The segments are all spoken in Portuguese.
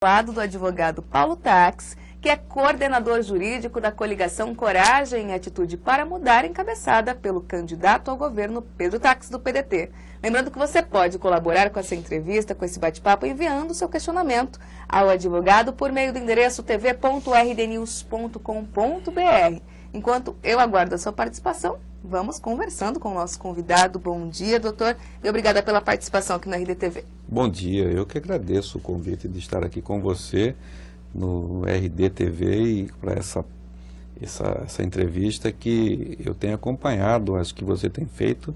Lado do advogado Paulo Tax, que é coordenador jurídico da coligação Coragem e Atitude para Mudar, encabeçada pelo candidato ao governo Pedro Tax, do PDT. Lembrando que você pode colaborar com essa entrevista, com esse bate-papo, enviando seu questionamento ao advogado por meio do endereço tv.rdnews.com.br. Enquanto eu aguardo a sua participação, vamos conversando com o nosso convidado. Bom dia, doutor, e obrigada pela participação aqui na RDTV. Bom dia, eu que agradeço o convite de estar aqui com você no RDTV e para essa entrevista que eu tenho acompanhado, acho que você tem feito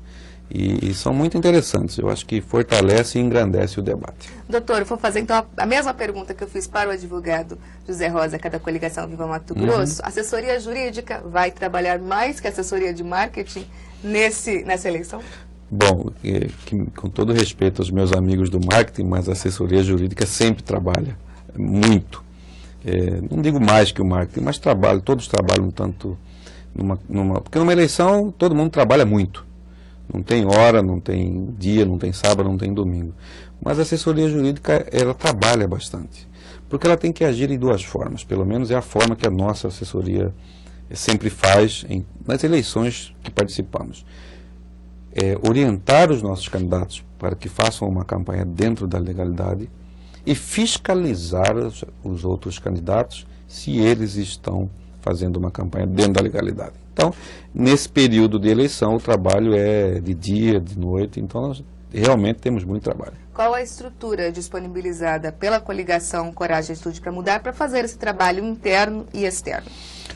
e são muito interessantes. Eu acho que fortalece e engrandece o debate. Doutor, eu vou fazer então a mesma pergunta que eu fiz para o advogado José Rosa, da coligação Viva Mato Grosso. Assessoria jurídica vai trabalhar mais que assessoria de marketing nessa eleição? Bom, com todo respeito aos meus amigos do marketing, mas a assessoria jurídica sempre trabalha muito. Não digo mais que o marketing, mas todos trabalham tanto porque numa eleição todo mundo trabalha muito. Não tem hora, não tem dia, não tem sábado, não tem domingo. Mas a assessoria jurídica, ela trabalha bastante. Porque ela tem que agir em duas formas. Pelo menos é a forma que a nossa assessoria sempre faz nas eleições que participamos. Orientar os nossos candidatos para que façam uma campanha dentro da legalidade e fiscalizar os outros candidatos se eles estão fazendo uma campanha dentro da legalidade. Então, nesse período de eleição, o trabalho é de dia, de noite, então nós realmente temos muito trabalho. Qual a estrutura disponibilizada pela coligação Coragem e Atitude para Mudar para fazer esse trabalho interno e externo?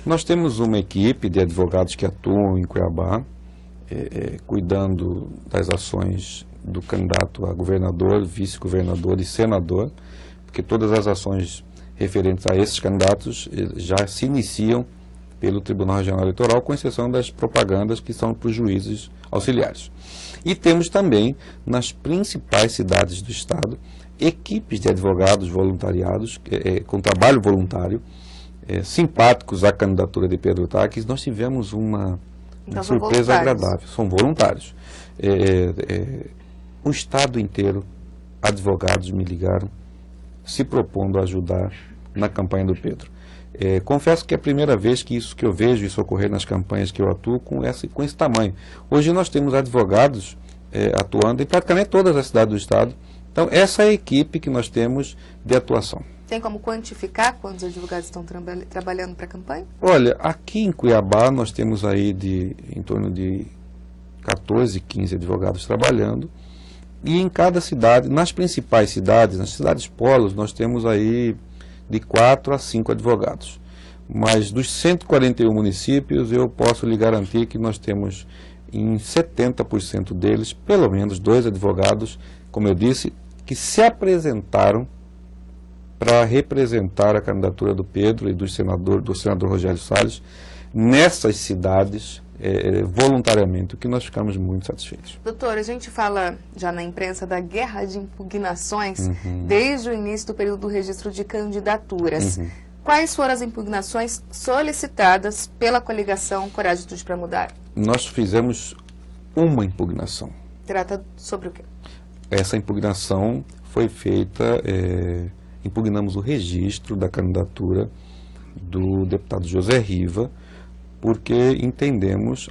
Nós temos uma equipe de advogados que atuam em Cuiabá, cuidando das ações do candidato a governador, vice-governador e senador, porque todas as ações referentes a esses candidatos já se iniciam pelo Tribunal Regional Eleitoral, com exceção das propagandas que são para os juízes auxiliares. E temos também, nas principais cidades do Estado, equipes de advogados voluntariados, com trabalho voluntário, simpáticos à candidatura de Pedro Tax. Nós tivemos uma surpresa agradável. São voluntários. O Estado inteiro, advogados me ligaram, se propondo a ajudar na campanha do Pedro. Confesso que é a primeira vez que eu vejo isso ocorrer nas campanhas que eu atuo com esse tamanho. Hoje nós temos advogados atuando em praticamente todas as cidades do Estado. Então, essa é a equipe que nós temos de atuação. Tem como quantificar quantos advogados estão trabalhando para a campanha? Olha, aqui em Cuiabá nós temos aí em torno de 14, 15 advogados trabalhando. E em cada cidade, nas principais cidades, nas cidades polos, nós temos aí de 4 a 5 advogados. Mas dos 141 municípios, eu posso lhe garantir que nós temos em 70% deles, pelo menos 2 advogados, como eu disse, que se apresentaram para representar a candidatura do Pedro e do senador Rogério Salles nessas cidades, voluntariamente, o que nós ficamos muito satisfeitos. Doutor, a gente fala já na imprensa da guerra de impugnações desde o início do período do registro de candidaturas. Quais foram as impugnações solicitadas pela coligação Coragem e Atitude para Mudar? Nós fizemos uma impugnação. Trata sobre o quê? Essa impugnação foi feita, impugnamos o registro da candidatura do deputado José Riva, porque entendemos,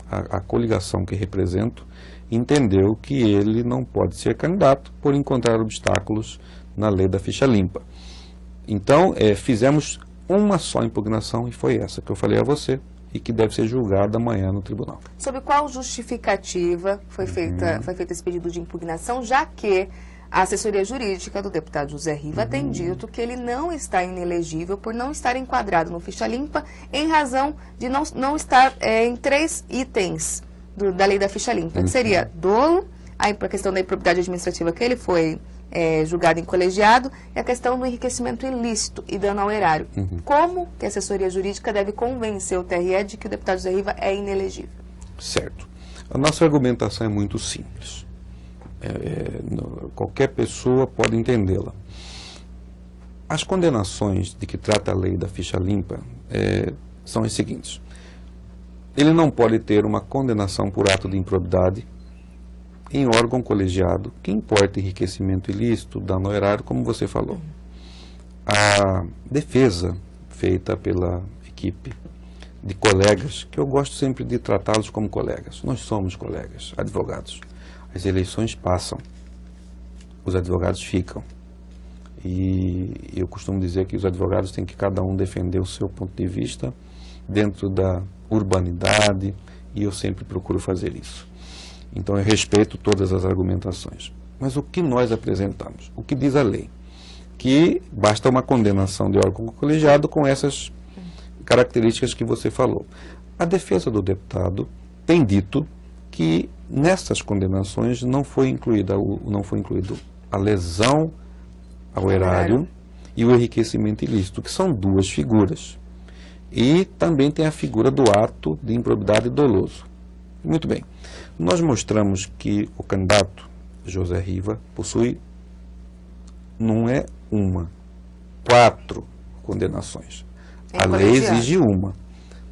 a coligação que represento, entendeu que ele não pode ser candidato por encontrar obstáculos na lei da ficha limpa. Então, fizemos uma só impugnação e foi essa que eu falei a você e que deve ser julgada amanhã no tribunal. Sobre qual justificativa foi feito esse pedido de impugnação, já que a assessoria jurídica do deputado José Riva tem dito que ele não está inelegível por não estar enquadrado no ficha limpa em razão de não estar em 3 itens da lei da ficha limpa, que seria dolo, a questão da improbidade administrativa que ele foi julgado em colegiado e a questão do enriquecimento ilícito e dano ao erário. Como que a assessoria jurídica deve convencer o TRE de que o deputado José Riva é inelegível? Certo. A nossa argumentação é muito simples. Qualquer pessoa pode entendê-la. As condenações de que trata a lei da ficha limpa são as seguintes. Ele não pode ter uma condenação por ato de improbidade em órgão colegiado que importa enriquecimento ilícito, dano ao erário, como você falou. a defesa feita pela equipe de colegas, que eu gosto sempre de tratá-los como colegas. Nós somos colegas, advogados. As eleições passam, os advogados ficam. E eu costumo dizer que os advogados têm que cada um defender o seu ponto de vista dentro da urbanidade, e eu sempre procuro fazer isso. Então eu respeito todas as argumentações. Mas o que nós apresentamos? O que diz a lei? Que basta uma condenação de órgão colegiado com essas características que você falou. A defesa do deputado tem dito que nessas condenações não foi incluído a lesão ao erário e o enriquecimento ilícito, que são duas figuras. E também tem a figura do ato de improbidade doloso. Muito bem. Nós mostramos que o candidato José Riva possui, não é uma, 4 condenações. A lei exige uma.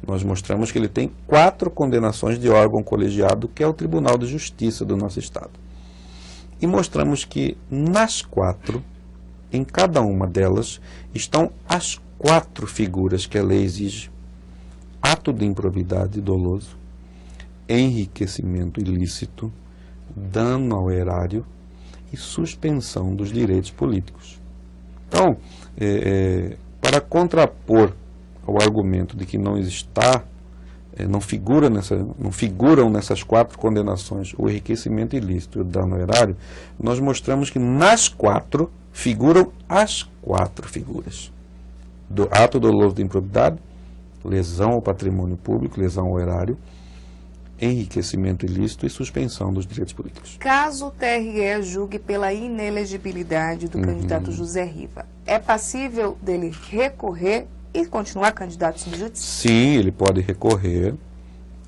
Nós mostramos que ele tem 4 condenações de órgão colegiado, que é o Tribunal de Justiça do nosso Estado. E mostramos que nas 4, em cada uma delas, estão as 4 figuras que a lei exige: ato de improbidade doloso, enriquecimento ilícito, dano ao erário e suspensão dos direitos políticos. Então, para contrapor ao argumento de que não figuram nessas 4 condenações o enriquecimento ilícito e o dano ao erário, nós mostramos que nas 4 figuram as 4 figuras: do ato doloso de improbidade, lesão ao patrimônio público, lesão ao erário, enriquecimento ilícito e suspensão dos direitos políticos. Caso o TRE julgue pela inelegibilidade do candidato José Riva, é passível dele recorrer e continuar candidato subjúdice? Sim, ele pode recorrer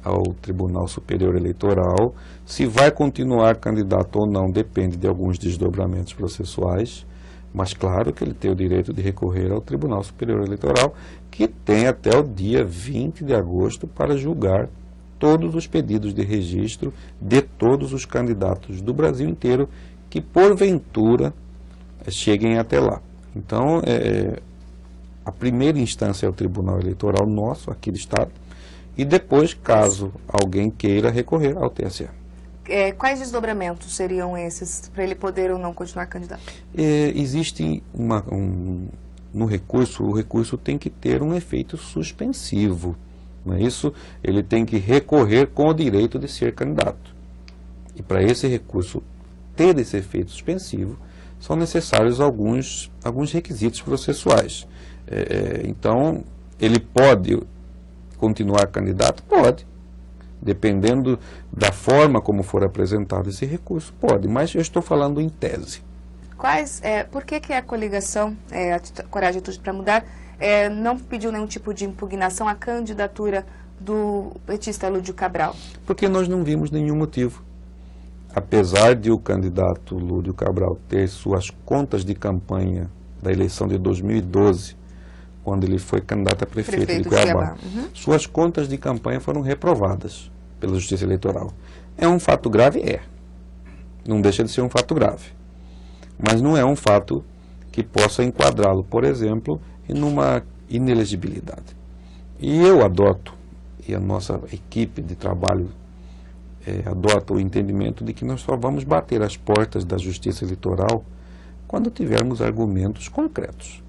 ao Tribunal Superior Eleitoral. Se vai continuar candidato ou não depende de alguns desdobramentos processuais, mas claro que ele tem o direito de recorrer ao Tribunal Superior Eleitoral, que tem até o dia 20 de agosto para julgar todos os pedidos de registro de todos os candidatos do Brasil inteiro que porventura cheguem até lá. Então, a primeira instância é o Tribunal Eleitoral nosso, aqui do Estado, e depois, caso alguém queira recorrer ao TSE. Quais desdobramentos seriam esses para ele poder ou não continuar candidato? Existe no recurso, o recurso tem que ter um efeito suspensivo. Não é isso? Ele tem que recorrer com o direito de ser candidato. E para esse recurso ter esse efeito suspensivo, são necessários alguns requisitos processuais. Então, ele pode continuar candidato? Pode. Dependendo da forma como for apresentado esse recurso, pode. Mas eu estou falando em tese. Por que a coligação, a Coragem e Atitude para Mudar, não pediu nenhum tipo de impugnação à candidatura do petista Lúdio Cabral? Porque nós não vimos nenhum motivo. Apesar de o candidato Lúdio Cabral ter suas contas de campanha da eleição de 2012, quando ele foi candidato a prefeito de Cuiabá, suas contas de campanha foram reprovadas pela Justiça Eleitoral. É um fato grave? É. Não deixa de ser um fato grave. Mas não é um fato que possa enquadrá-lo, por exemplo, em uma inelegibilidade. E eu adoto, e a nossa equipe de trabalho adota o entendimento de que nós só vamos bater as portas da Justiça Eleitoral quando tivermos argumentos concretos.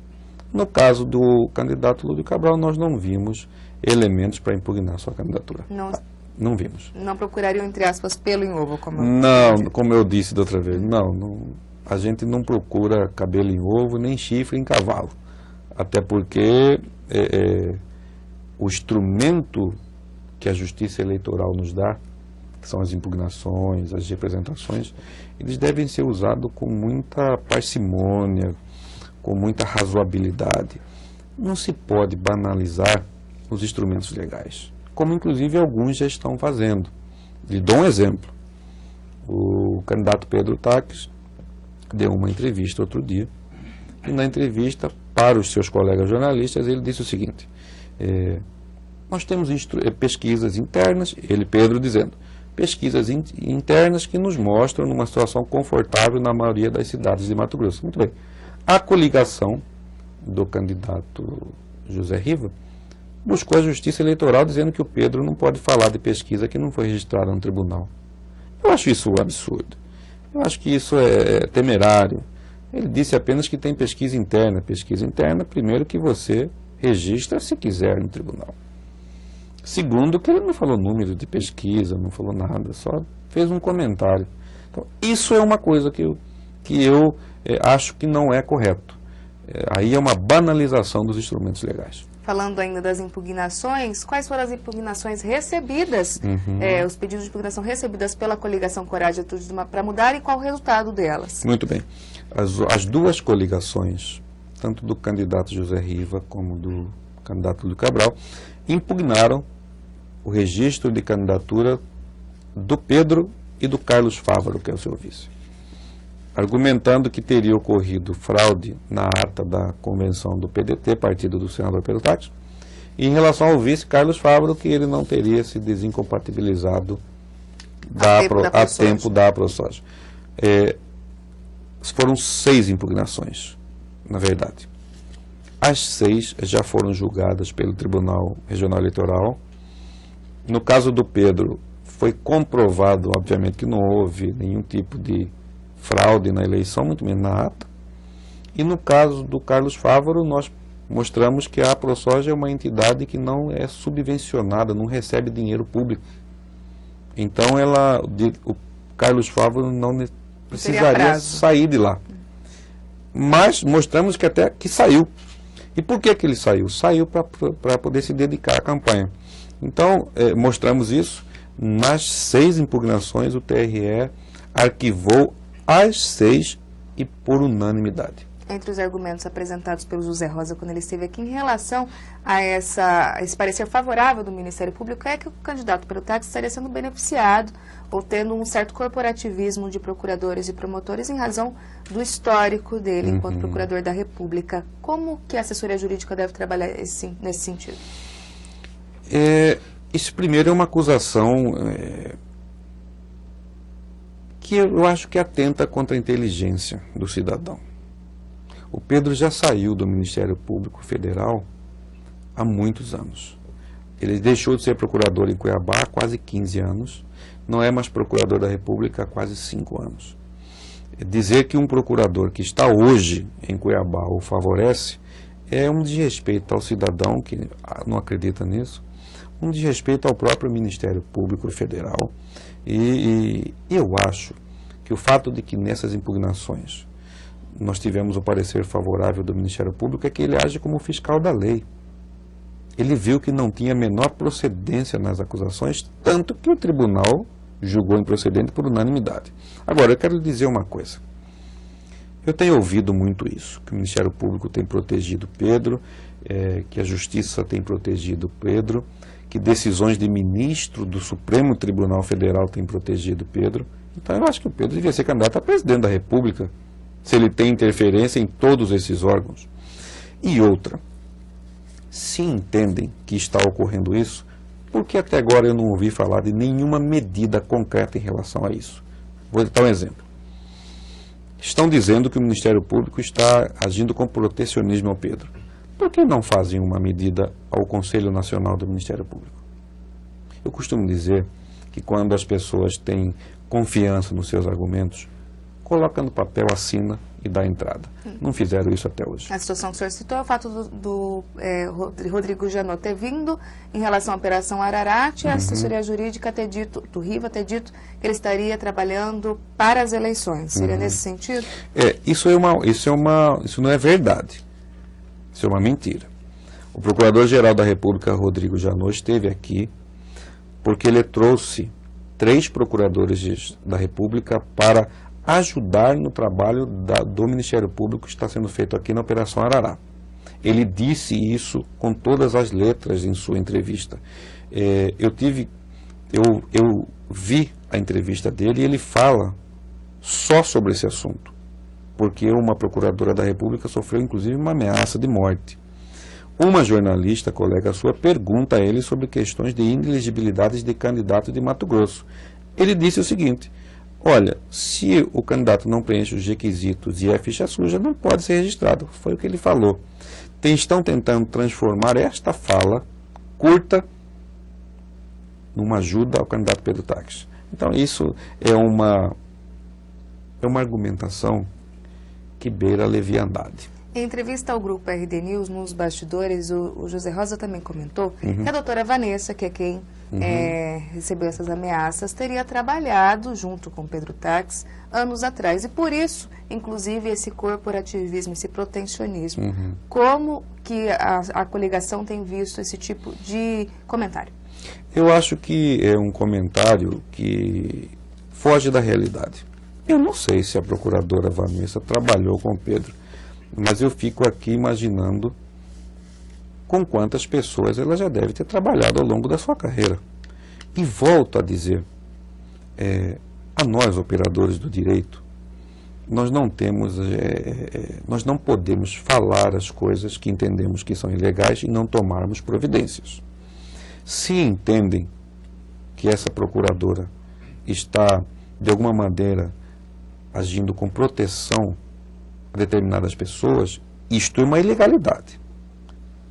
No caso do candidato Lúdio Cabral, nós não vimos elementos para impugnar sua candidatura. Não vimos. Não procurariam, entre aspas, pelo em ovo, como como eu disse da outra vez. A gente não procura cabelo em ovo, nem chifre em cavalo. Até porque o instrumento que a Justiça Eleitoral nos dá, que são as impugnações, as representações, eles devem ser usados com muita parcimônia, com muita razoabilidade. Não se pode banalizar os instrumentos legais, como inclusive alguns já estão fazendo. Lhe dou um exemplo. O candidato Pedro Taques deu uma entrevista outro dia, e na entrevista, para os seus colegas jornalistas, ele disse o seguinte: nós temos pesquisas internas, Pedro, dizendo, pesquisas internas que nos mostram numa situação confortável na maioria das cidades de Mato Grosso. Muito bem. A coligação do candidato José Riva, buscou a Justiça Eleitoral dizendo que o Pedro não pode falar de pesquisa que não foi registrada no tribunal. Eu acho isso um absurdo. Eu acho que isso é temerário. Ele disse apenas que tem pesquisa interna. Pesquisa interna, primeiro, que você registra se quiser no tribunal. Segundo, que ele não falou número de pesquisa, não falou nada, só fez um comentário. Então, isso é uma coisa que eu acho que não é correto. Aí é uma banalização dos instrumentos legais. Falando ainda das impugnações, quais foram as impugnações recebidas, os pedidos de impugnação recebidas pela coligação Coragem e Atitude para Mudar e qual o resultado delas? Muito bem. As duas coligações, tanto do candidato José Riva como do candidato Lúcio Cabral, impugnaram o registro de candidatura do Pedro e do Carlos Fávaro, que é o seu vice, argumentando que teria ocorrido fraude na ata da convenção do PDT, partido do senador Pedro Táxi, e em relação ao vice Carlos Fávaro, que ele não teria se desincompatibilizado a tempo da AproSoja. Foram 6 impugnações, na verdade. As 6 já foram julgadas pelo Tribunal Regional Eleitoral. No caso do Pedro, foi comprovado, obviamente, que não houve nenhum tipo de fraude na eleição, muito menos na ata. E no caso do Carlos Fávaro, nós mostramos que a AproSoja é uma entidade que não é subvencionada, não recebe dinheiro público. Então, o Carlos Fávaro não precisaria sair de lá. Mas mostramos que até que saiu. E por que ele saiu? Saiu para poder se dedicar à campanha. Então, mostramos isso. Nas 6 impugnações, o TRE arquivou as 6 e por unanimidade. Entre os argumentos apresentados pelo José Rosa quando ele esteve aqui em relação a esse parecer favorável do Ministério Público, é que o candidato Pedro Táxi estaria sendo beneficiado ou tendo um certo corporativismo de procuradores e promotores em razão do histórico dele enquanto procurador da República. Como que a assessoria jurídica deve trabalhar nesse sentido? Isso primeiro é uma acusação que eu acho que atenta contra a inteligência do cidadão. O Pedro já saiu do Ministério Público Federal há muitos anos. Ele deixou de ser procurador em Cuiabá há quase 15 anos, não é mais procurador da República há quase 5 anos. Dizer que um procurador que está hoje em Cuiabá o favorece é um desrespeito ao cidadão que não acredita nisso, um desrespeito ao próprio Ministério Público Federal. E eu acho que o fato de que nessas impugnações nós tivemos o parecer favorável do Ministério Público é que ele age como fiscal da lei. Ele viu que não tinha a menor procedência nas acusações, tanto que o tribunal julgou improcedente por unanimidade. Agora, eu quero lhe dizer uma coisa. Eu tenho ouvido muito isso, que o Ministério Público tem protegido Pedro, que a Justiça tem protegido Pedro, que decisões de ministro do Supremo Tribunal Federal têm protegido Pedro. Então, eu acho que o Pedro devia ser candidato a presidente da República, se ele tem interferência em todos esses órgãos. E outra, se entendem que está ocorrendo isso, porque até agora eu não ouvi falar de nenhuma medida concreta em relação a isso. Vou dar um exemplo. Estão dizendo que o Ministério Público está agindo com protecionismo ao Pedro. Por que não fazem uma medida ao Conselho Nacional do Ministério Público? Eu costumo dizer que quando as pessoas têm confiança nos seus argumentos, coloca no papel, assina e dá entrada. Não fizeram isso até hoje. A situação que o senhor citou é o fato do Rodrigo Janot ter vindo em relação à Operação Ararat, a assessoria jurídica ter dito, do Riva ter dito que ele estaria trabalhando para as eleições. Seria nesse sentido? Isso não é verdade. Isso é uma mentira. O Procurador-Geral da República, Rodrigo Janot, esteve aqui porque ele trouxe 3 procuradores da República para ajudar no trabalho do Ministério Público que está sendo feito aqui na Operação Ararat. Ele disse isso com todas as letras em sua entrevista. Eu vi a entrevista dele e ele fala só sobre esse assunto, porque uma procuradora da República sofreu inclusive uma ameaça de morte. Uma jornalista, colega sua, pergunta a ele sobre questões de inelegibilidades de candidato de Mato Grosso. Ele disse o seguinte: olha, se o candidato não preenche os requisitos e é ficha suja, não pode ser registrado. Foi o que ele falou. Estão tentando transformar esta fala curta numa ajuda ao candidato Pedro Taques. Então isso é uma argumentação que beira a leviandade. Em entrevista ao grupo RD News, nos bastidores, o José Rosa também comentou que a doutora Vanessa, que é quem recebeu essas ameaças, teria trabalhado junto com Pedro Taques anos atrás. E por isso, inclusive, esse corporativismo, esse protecionismo. Como que a coligação tem visto esse tipo de comentário? Eu acho que é um comentário que foge da realidade. Eu não sei se a procuradora Vanessa trabalhou com Pedro, mas eu fico aqui imaginando com quantas pessoas ela já deve ter trabalhado ao longo da sua carreira. E volto a dizer, a nós, operadores do direito, nós não podemos falar as coisas que entendemos que são ilegais e não tomarmos providências. Se entendem que essa procuradora está, de alguma maneira, agindo com proteção a determinadas pessoas, isto é uma ilegalidade.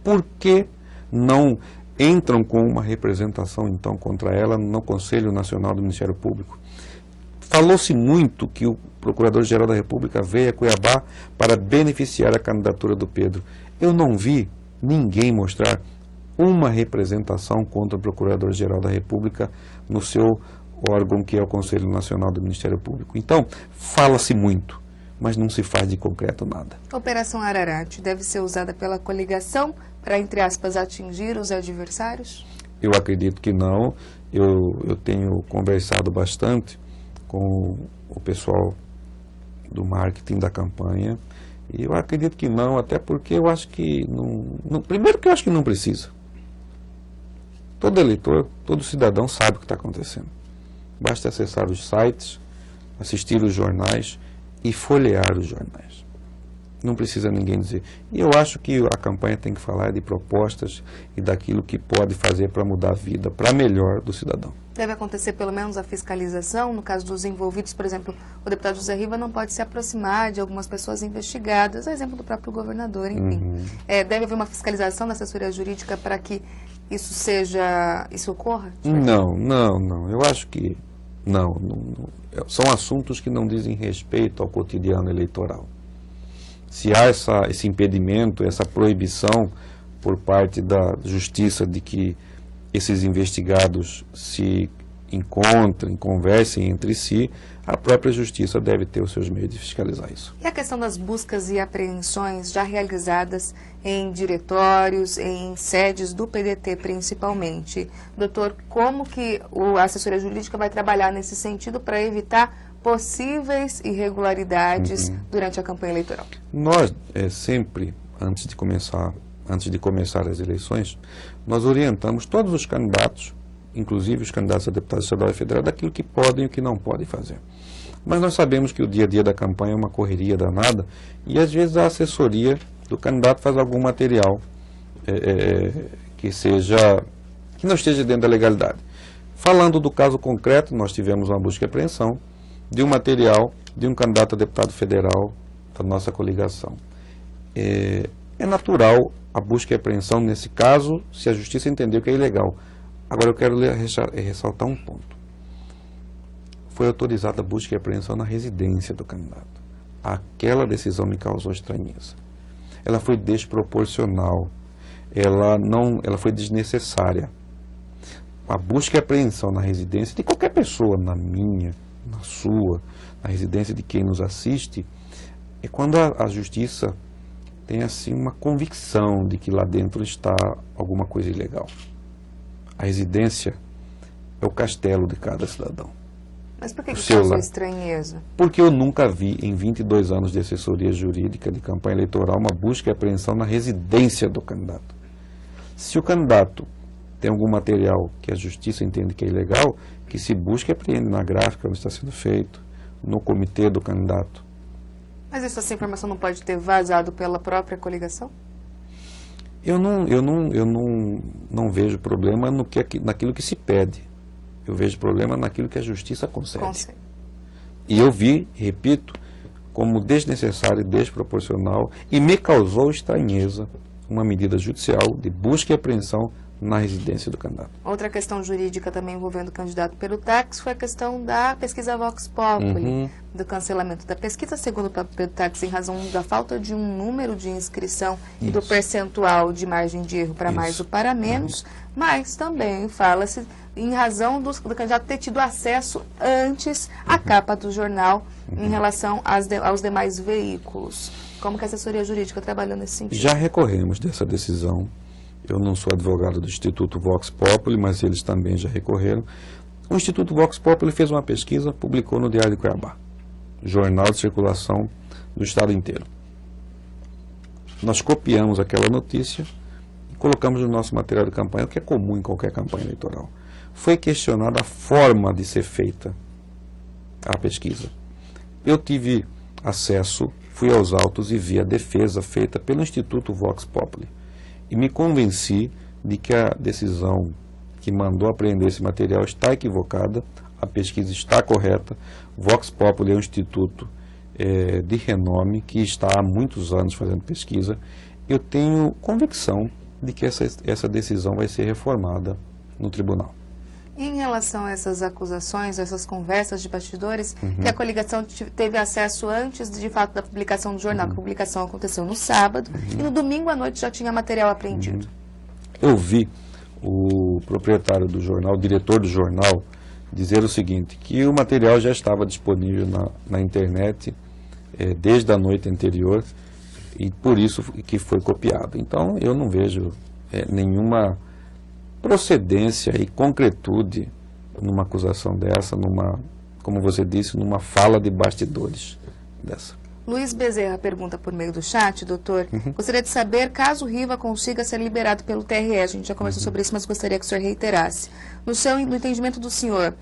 Por que não entram com uma representação, então, contra ela no Conselho Nacional do Ministério Público? Falou-se muito que o Procurador-Geral da República veio a Cuiabá para beneficiar a candidatura do Pedro. Eu não vi ninguém mostrar uma representação contra o Procurador-Geral da República no seu órgão, que é o Conselho Nacional do Ministério Público. Então, fala-se muito, mas não se faz de concreto nada. A Operação Ararat deve ser usada pela coligação para, entre aspas, atingir os adversários? Eu acredito que não. Eu tenho conversado bastante com o pessoal do marketing da campanha e eu acredito que não, até porque eu acho que não, primeiro que eu acho que não precisa. Todo eleitor, todo cidadão sabe o que está acontecendo. Basta acessar os sites, assistir os jornais e folhear os jornais. Não precisa ninguém dizer. E eu acho que a campanha tem que falar de propostas e daquilo que pode fazer para mudar a vida, para melhor do cidadão. Deve acontecer pelo menos a fiscalização, no caso dos envolvidos, por exemplo, o deputado José Riva não pode se aproximar de algumas pessoas investigadas, a exemplo do próprio governador, enfim. Deve haver uma fiscalização da assessoria jurídica para que isso ocorra? Não. Eu acho que não. São assuntos que não dizem respeito ao cotidiano eleitoral. Se há esse impedimento, essa proibição por parte da justiça de que esses investigados se encontrem, conversem entre si, a própria justiça deve ter os seus meios de fiscalizar isso. E a questão das buscas e apreensões já realizadas em diretórios, em sedes do PDT principalmente. Doutor, como que a assessoria jurídica vai trabalhar nesse sentido para evitar possíveis irregularidades durante a campanha eleitoral? Nós, sempre, antes de começar as eleições, nós orientamos todos os candidatos, inclusive os candidatos a deputado estadual e federal, daquilo que podem e o que não podem fazer. Mas nós sabemos que o dia a dia da campanha é uma correria danada e às vezes a assessoria do candidato faz algum material que não esteja dentro da legalidade. Falando do caso concreto, nós tivemos uma busca e apreensão de um material de um candidato a deputado federal da nossa coligação. É natural a busca e apreensão nesse caso, se a justiça entender que é ilegal. Agora eu quero ressaltar um ponto. Foi autorizada a busca e apreensão na residência do candidato. Aquela decisão me causou estranheza. Ela foi desproporcional. Ela foi desnecessária. A busca e apreensão na residência de qualquer pessoa, na minha, na sua, na residência de quem nos assiste, é quando a justiça tem assim uma convicção de que lá dentro está alguma coisa ilegal. A residência é o castelo de cada cidadão. Mas por que causou estranheza? Porque eu nunca vi, em 22 anos de assessoria jurídica de campanha eleitoral, uma busca e apreensão na residência do candidato. Se o candidato tem algum material que a justiça entende que é ilegal, que se busque e apreende na gráfica onde está sendo feito, no comitê do candidato. Mas essa informação não pode ter vazado pela própria coligação? Eu não vejo problema naquilo que se pede. Eu vejo problema naquilo que a justiça concede. E eu vi, repito, como desnecessário e desproporcional, e me causou estranheza uma medida judicial de busca e apreensão na residência do candidato. Outra questão jurídica também envolvendo o candidato Perutax foi a questão da pesquisa Vox Populi, do cancelamento da pesquisa, segundo o próprio Perutax, em razão da falta de um número de inscrição e do percentual de margem de erro para mais ou para menos, mas também fala-se em razão do candidato ter tido acesso antes à capa do jornal em relação aos demais veículos. Como que a assessoria jurídica trabalhou nesse sentido? Já recorremos dessa decisão. Eu não sou advogado do Instituto Vox Populi, mas eles também já recorreram. O Instituto Vox Populi fez uma pesquisa, publicou no Diário de Cuiabá, jornal de circulação do estado inteiro. Nós copiamos aquela notícia e colocamos no nosso material de campanha, o que é comum em qualquer campanha eleitoral. Foi questionada a forma de ser feita a pesquisa. Eu tive acesso, fui aos autos e vi a defesa feita pelo Instituto Vox Populi. E me convenci de que a decisão que mandou apreender esse material está equivocada, a pesquisa está correta. Vox Populi é um instituto de renome que está há muitos anos fazendo pesquisa. Eu tenho convicção de que essa decisão vai ser reformada no tribunal. Em relação a essas acusações, essas conversas de bastidores, que a coligação teve acesso antes, de fato, da publicação do jornal, que a publicação aconteceu no sábado, e no domingo à noite já tinha material apreendido. Eu vi o proprietário do jornal, o diretor do jornal, dizer o seguinte, que o material já estava disponível na internet desde a noite anterior, e por isso que foi copiado. Então, eu não vejo nenhuma procedência e concretude numa acusação dessa, como você disse, numa fala de bastidores dessa. Luiz Bezerra pergunta por meio do chat, doutor, gostaria de saber caso o Riva consiga ser liberado pelo TRE, a gente já conversou sobre isso, mas gostaria que o senhor reiterasse. No entendimento do senhor,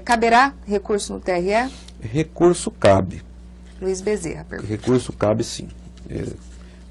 caberá recurso no TRE? Recurso cabe. Luiz Bezerra pergunta. Recurso cabe sim.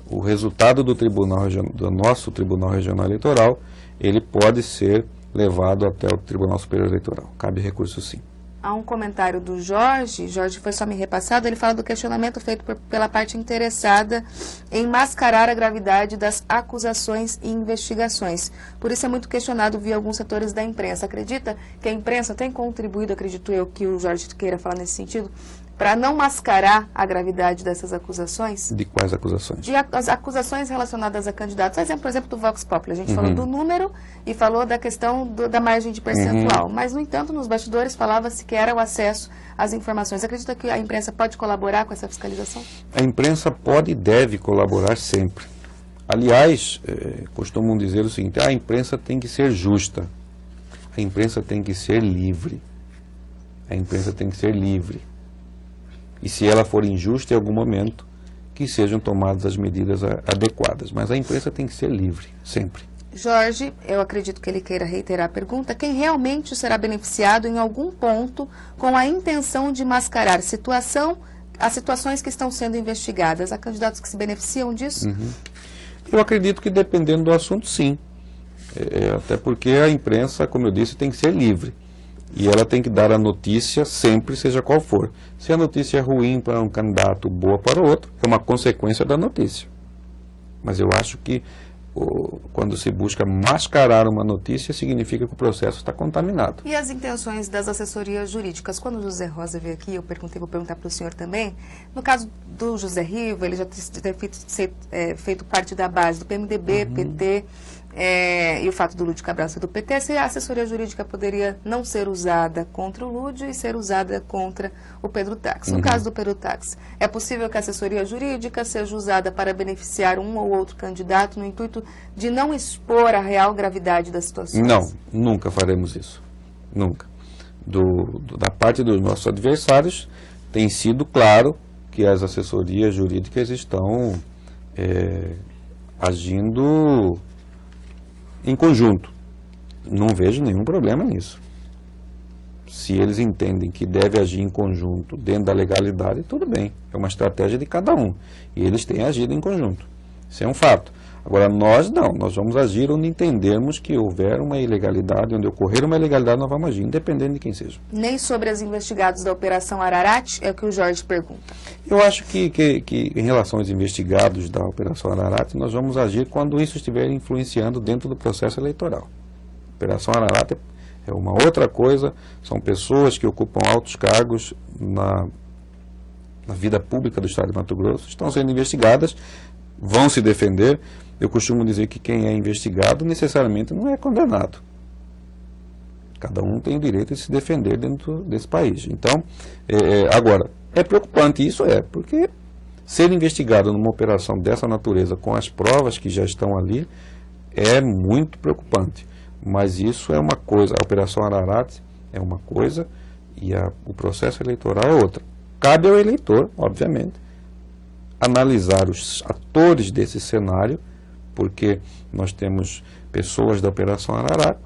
O resultado do nosso Tribunal Regional Eleitoral, ele pode ser levado até o Tribunal Superior Eleitoral. Cabe recurso sim. Há um comentário do Jorge foi só me repassado, ele fala do questionamento feito pela parte interessada em mascarar a gravidade das acusações e investigações. Por isso é muito questionado via alguns setores da imprensa. Acredita que a imprensa tem contribuído, acredito eu, que o Jorge queira falar nesse sentido, para não mascarar a gravidade dessas acusações? De quais acusações? As acusações relacionadas a candidatos. Por exemplo, do Vox Populi. A gente falou do número e falou da questão da margem de percentual. Mas, no entanto, nos bastidores falava-se que era o acesso às informações. Acredita que a imprensa pode colaborar com essa fiscalização? A imprensa pode e deve colaborar sempre. Aliás, costumam dizer o seguinte, a imprensa tem que ser justa. A imprensa tem que ser livre. A imprensa tem que ser livre. E se ela for injusta em algum momento, que sejam tomadas as medidas adequadas. Mas a imprensa tem que ser livre, sempre. Jorge, eu acredito que ele queira reiterar a pergunta. Quem realmente será beneficiado em algum ponto com a intenção de mascarar as situações que estão sendo investigadas? Há candidatos que se beneficiam disso? Eu acredito que dependendo do assunto, sim. Até porque a imprensa, como eu disse, tem que ser livre. E ela tem que dar a notícia sempre, seja qual for. Se a notícia é ruim para um candidato, boa para o outro, é uma consequência da notícia. Mas eu acho que quando se busca mascarar uma notícia, significa que o processo está contaminado. E as intenções das assessorias jurídicas? Quando o José Rosa veio aqui, vou perguntar para o senhor também, no caso do José Riva, ele já tem feito parte da base do PMDB, PT, e o fato do Lúdio Cabral ser do PT, se a assessoria jurídica poderia não ser usada contra o Lúdio e ser usada contra o Perutax. No caso do Perutax, é possível que a assessoria jurídica seja usada para beneficiar um ou outro candidato no intuito de não expor a real gravidade das situações? Não, nunca faremos isso. Nunca. Da parte dos nossos adversários, tem sido claro que as assessorias jurídicas estão agindo em conjunto. Não vejo nenhum problema nisso. Se eles entendem que deve agir em conjunto dentro da legalidade, tudo bem. É uma estratégia de cada um. E eles têm agido em conjunto. Isso é um fato. Agora, nós não, nós vamos agir onde entendermos que houver uma ilegalidade, onde ocorrer uma ilegalidade, nós vamos agir, independente de quem seja. Nem sobre os investigados da Operação Ararat, é o que o Jorge pergunta. Eu acho que em relação aos investigados da Operação Ararat, nós vamos agir quando isso estiver influenciando dentro do processo eleitoral. A Operação Ararat é uma outra coisa, são pessoas que ocupam altos cargos na vida pública do Estado de Mato Grosso, estão sendo investigadas, vão se defender. Eu costumo dizer que quem é investigado necessariamente não é condenado. Cada um tem o direito de se defender dentro desse país. Então, agora, é preocupante isso, porque ser investigado numa operação dessa natureza, com as provas que já estão ali, é muito preocupante. Mas isso é uma coisa, a Operação Ararat é uma coisa e o processo eleitoral é outra. Cabe ao eleitor, obviamente, analisar os atores desse cenário, porque nós temos pessoas da Operação Ararat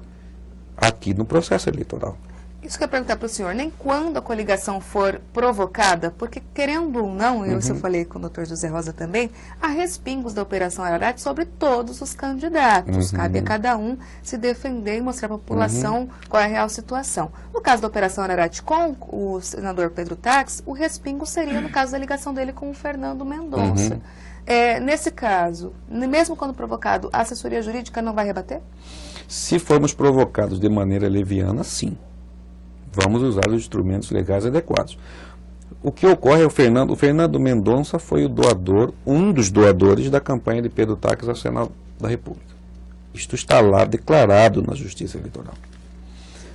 aqui no processo eleitoral. Isso que eu ia perguntar para o senhor, nem quando a coligação for provocada, porque querendo ou não, eu falei com o doutor José Rosa também, há respingos da Operação Ararat sobre todos os candidatos. Cabe a cada um se defender e mostrar à população qual é a real situação. No caso da Operação Ararat com o senador Pedro Táxi, o respingo seria no caso da ligação dele com o Fernando Mendonça. Nesse caso, mesmo quando provocado, a assessoria jurídica não vai rebater? Se formos provocados de maneira leviana, sim. Vamos usar os instrumentos legais adequados. O que ocorre é o Fernando Mendonça foi o doador, um dos doadores da campanha de Pedro Táxi ao Senado da República. Isto está lá declarado na Justiça Eleitoral.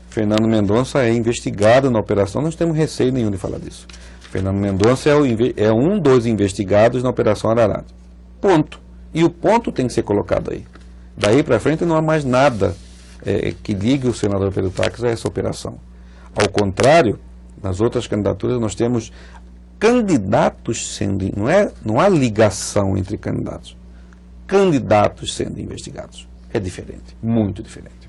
Fernando Mendonça é investigado na operação, não temos receio nenhum de falar disso. Fernando Mendonça é um dos investigados na Operação Ararat. Ponto. E o ponto tem que ser colocado aí. Daí para frente não há mais nada que ligue o senador Pedro Táxi a essa operação. Ao contrário, nas outras candidaturas nós temos candidatos sendo... Não há ligação entre candidatos. Candidatos sendo investigados. É diferente, muito diferente.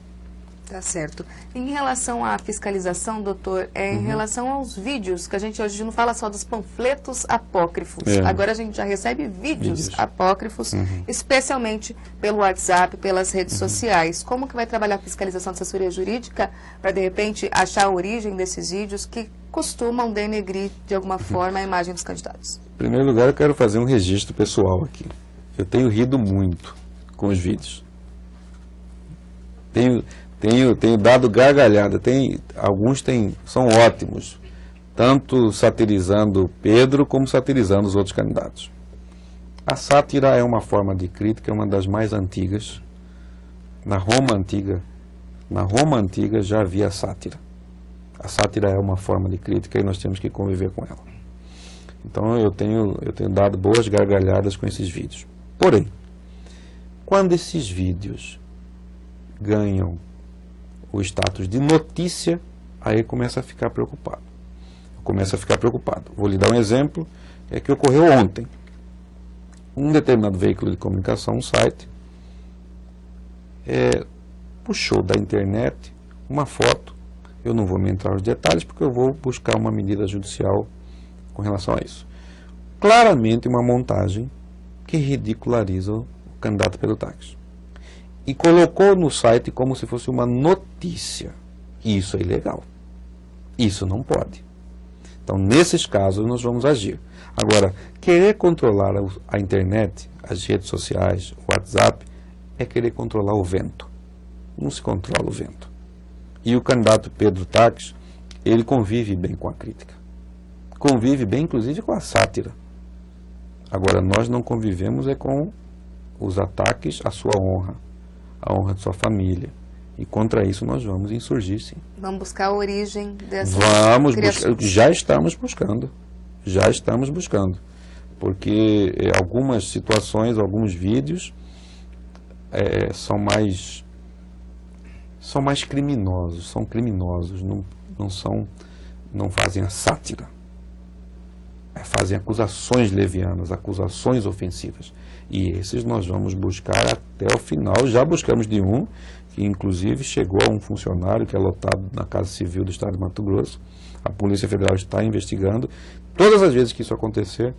Tá certo. Em relação à fiscalização, doutor, em relação aos vídeos, que a gente hoje não fala só dos panfletos apócrifos, agora a gente já recebe vídeos apócrifos, especialmente pelo WhatsApp, pelas redes sociais. Como que vai trabalhar a fiscalização da assessoria jurídica para, de repente, achar a origem desses vídeos que costumam denegrir, de alguma forma, a imagem dos candidatos? Em primeiro lugar, eu quero fazer um registro pessoal aqui. Eu tenho rido muito com os vídeos. Tenho dado gargalhada, alguns são ótimos, tanto satirizando Pedro como satirizando os outros candidatos. A sátira é uma forma de crítica, uma das mais antigas. Na Roma Antiga já havia sátira. A sátira é uma forma de crítica e nós temos que conviver com ela. Então eu tenho dado boas gargalhadas com esses vídeos. Porém, quando esses vídeos ganham o status de notícia, aí começa a ficar preocupado. Vou lhe dar um exemplo, que ocorreu ontem. Um determinado veículo de comunicação, um site, puxou da internet uma foto. Eu não vou me entrar nos detalhes porque eu vou buscar uma medida judicial com relação a isso. Claramente uma montagem que ridiculariza o candidato Pedro Táxi. E colocou no site como se fosse uma notícia. Isso é ilegal. Isso não pode. Então, nesses casos, nós vamos agir. Agora, querer controlar a internet, as redes sociais, o WhatsApp, é querer controlar o vento. Não se controla o vento. E o candidato Pedro Táxi, ele convive bem com a crítica. Convive bem, inclusive, com a sátira. Agora, nós não convivemos com os ataques à sua honra, a honra de sua família. E contra isso nós vamos insurgir, sim. Vamos buscar a origem dessas criações. Já estamos buscando. Porque algumas situações, alguns vídeos são mais criminosos, não fazem a sátira. Fazem acusações levianas, acusações ofensivas. E esses nós vamos buscar até o final. Já buscamos de um, que inclusive chegou a um funcionário que é lotado na Casa Civil do Estado de Mato Grosso. A Polícia Federal está investigando. Todas as vezes que isso acontecer,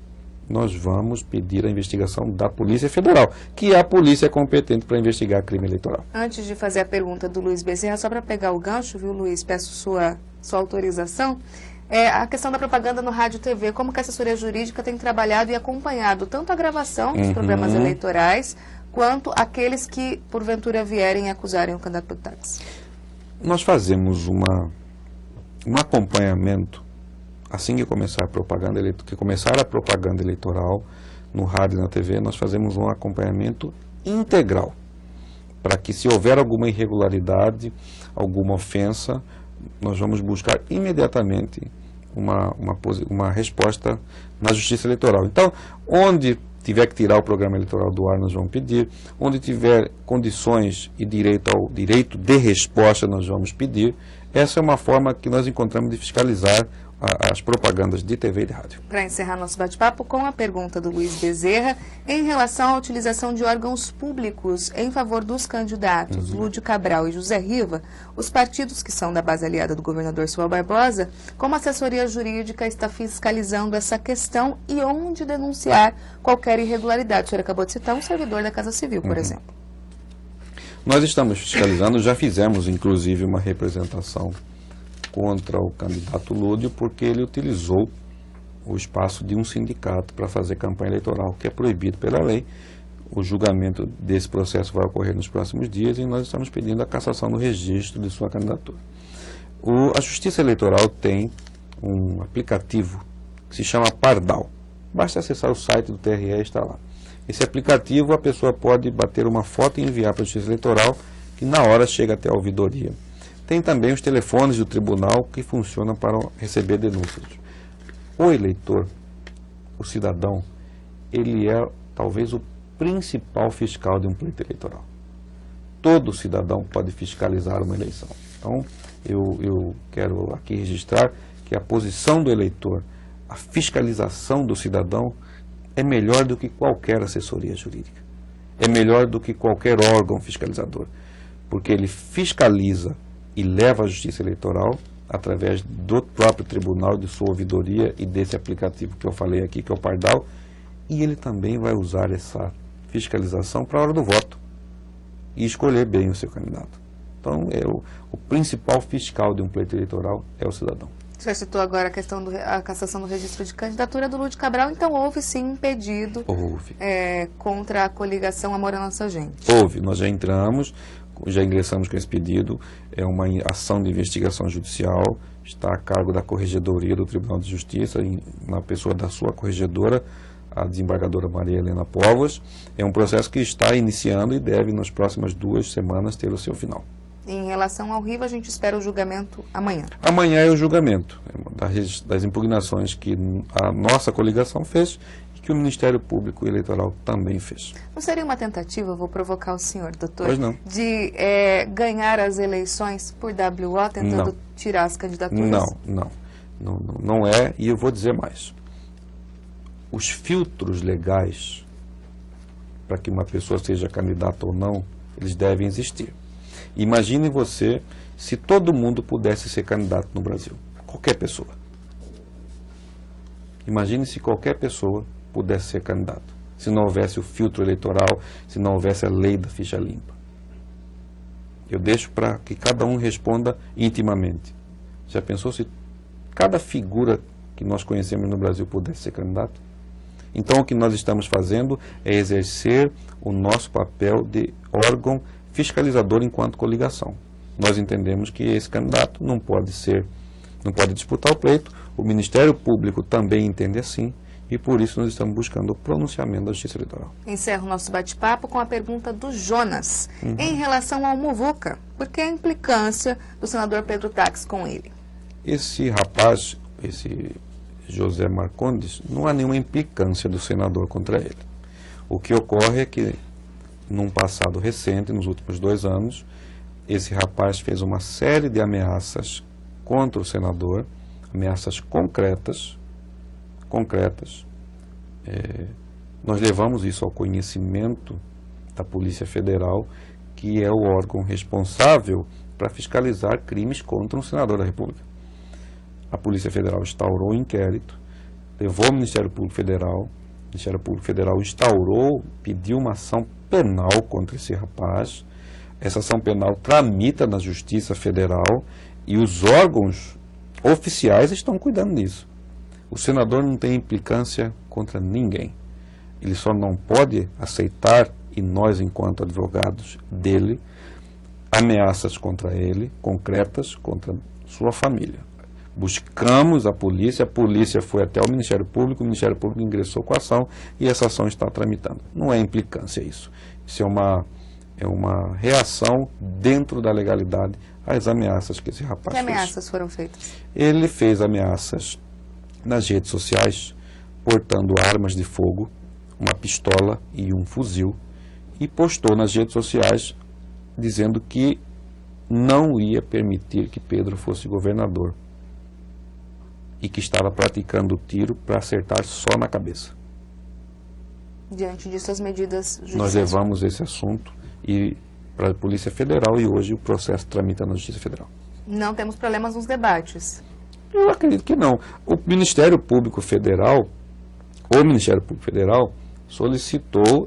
nós vamos pedir a investigação da Polícia Federal, que é a polícia competente para investigar crime eleitoral. Antes de fazer a pergunta do Luiz Bezerra, só para pegar o gancho, viu, Luiz? Peço sua autorização. A questão da propaganda no rádio e TV, como que a assessoria jurídica tem trabalhado e acompanhado tanto a gravação dos programas eleitorais, quanto aqueles que, porventura, vierem acusarem o candidato do táxi? Nós fazemos um acompanhamento, assim que começar a propaganda eleitoral no rádio e na TV, nós fazemos um acompanhamento integral, para que, se houver alguma irregularidade, alguma ofensa, nós vamos buscar imediatamente uma resposta na Justiça Eleitoral. Então, onde tiver que tirar o programa eleitoral do ar, nós vamos pedir. Onde tiver condições e direito de resposta, nós vamos pedir. Essa é uma forma que nós encontramos de fiscalizar as propagandas de TV e de rádio. Para encerrar nosso bate-papo, com a pergunta do Luiz Bezerra, em relação à utilização de órgãos públicos em favor dos candidatos Lúdio Cabral e José Riva, os partidos que são da base aliada do governador Samuel Barbosa, como a assessoria jurídica está fiscalizando essa questão e onde denunciar qualquer irregularidade? O senhor acabou de citar um servidor da Casa Civil, por exemplo. Nós estamos fiscalizando, já fizemos inclusive uma representação contra o candidato Lúdio, porque ele utilizou o espaço de um sindicato para fazer campanha eleitoral, que é proibido pela lei. O julgamento desse processo vai ocorrer nos próximos dias e nós estamos pedindo a cassação do registro de sua candidatura. A Justiça Eleitoral tem um aplicativo que se chama Pardal. Basta acessar o site do TRE e está lá. Esse aplicativo, a pessoa pode bater uma foto e enviar para a Justiça Eleitoral, que na hora chega até a ouvidoria. Tem também os telefones do tribunal que funcionam para receber denúncias. O eleitor, o cidadão, ele é talvez o principal fiscal de um pleito eleitoral. Todo cidadão pode fiscalizar uma eleição. Então, eu quero aqui registrar que a posição do eleitor, a fiscalização do cidadão, é melhor do que qualquer assessoria jurídica. É melhor do que qualquer órgão fiscalizador, porque ele fiscaliza e leva à Justiça Eleitoral, através do próprio tribunal, de sua ouvidoria e desse aplicativo que eu falei aqui, que é o Pardal, e ele também vai usar essa fiscalização para a hora do voto e escolher bem o seu candidato. Então, o principal fiscal de um pleito eleitoral é o cidadão. O senhor citou agora a questão da cassação do registro de candidatura do Lúdio Cabral, então houve sim um pedido contra a coligação Amor à Nossa Gente. Houve, nós já ingressamos com esse pedido, é uma ação de investigação judicial, está a cargo da Corregedoria do Tribunal de Justiça, na pessoa da sua corregedora, a desembargadora Maria Helena Povas. É um processo que está iniciando e deve, nas próximas 2 semanas, ter o seu final. Em relação ao Riva, a gente espera o julgamento amanhã. Amanhã é o julgamento das impugnações que a nossa coligação fez e que o Ministério Público Eleitoral também fez. Não seria uma tentativa, vou provocar o senhor, doutor, pois não, de ganhar as eleições por WO, tentando tirar as candidaturas? Não é, e eu vou dizer mais. Os filtros legais para que uma pessoa seja candidata ou não, eles devem existir. Imagine você se todo mundo pudesse ser candidato no Brasil. Qualquer pessoa. Imagine se qualquer pessoa pudesse ser candidato. Se não houvesse o filtro eleitoral, se não houvesse a lei da ficha limpa. Eu deixo para que cada um responda intimamente. Já pensou se cada figura que nós conhecemos no Brasil pudesse ser candidato? Então, o que nós estamos fazendo é exercer o nosso papel de órgão fiscalizador enquanto coligação. Nós entendemos que esse candidato não pode disputar o pleito, o Ministério Público também entende assim, e por isso nós estamos buscando o pronunciamento da Justiça Eleitoral. Encerro o nosso bate-papo com a pergunta do Jonas, em relação ao Muvuca. Por que a implicância do senador Pedro Taques com ele? Esse rapaz, esse José Marcondes, não há nenhuma implicância do senador contra ele. O que ocorre é que, num passado recente, nos últimos 2 anos, esse rapaz fez uma série de ameaças contra o senador, ameaças concretas. Nós levamos isso ao conhecimento da Polícia Federal, que é o órgão responsável para fiscalizar crimes contra um senador da República. A Polícia Federal instaurou um inquérito, levou ao Ministério Público Federal, Ministério Público Federal instaurou, pediu uma ação penal contra esse rapaz. Essa ação penal tramita na Justiça Federal e os órgãos oficiais estão cuidando disso. O senador não tem implicância contra ninguém. Ele só não pode aceitar, e nós, enquanto advogados dele, ameaças contra ele, concretas, contra sua família. Buscamos a polícia foi até o Ministério Público ingressou com a ação e essa ação está tramitando. Não é implicância isso. Isso é uma reação dentro da legalidade às ameaças que esse rapaz fez. Que ameaças foram feitas? Ele fez ameaças nas redes sociais, portando armas de fogo, uma pistola e um fuzil, e postou nas redes sociais dizendo que não ia permitir que Pedro fosse governador e que estava praticando o tiro para acertar só na cabeça. Diante disso, as medidas judiciais... Nós levamos esse assunto para a Polícia Federal e hoje o processo tramita na Justiça Federal. Não temos problemas nos debates? Eu acredito que não. O Ministério Público Federal solicitou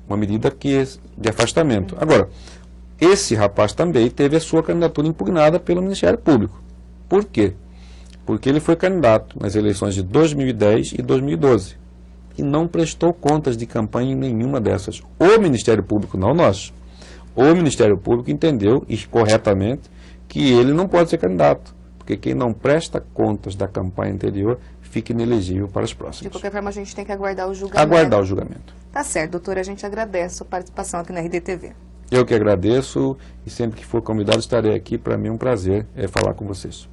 uma medida de afastamento. Agora, esse rapaz também teve a sua candidatura impugnada pelo Ministério Público. Por quê? Porque ele foi candidato nas eleições de 2010 e 2012 e não prestou contas de campanha em nenhuma dessas. O Ministério Público, não nós. O Ministério Público entendeu, e corretamente, que ele não pode ser candidato, porque quem não presta contas da campanha anterior fica inelegível para as próximas. De qualquer forma, a gente tem que aguardar o julgamento. Aguardar o julgamento. Tá certo, doutor, a gente agradece a sua participação aqui na RDTV. Eu que agradeço e sempre que for convidado estarei aqui. Para mim é um prazer falar com vocês.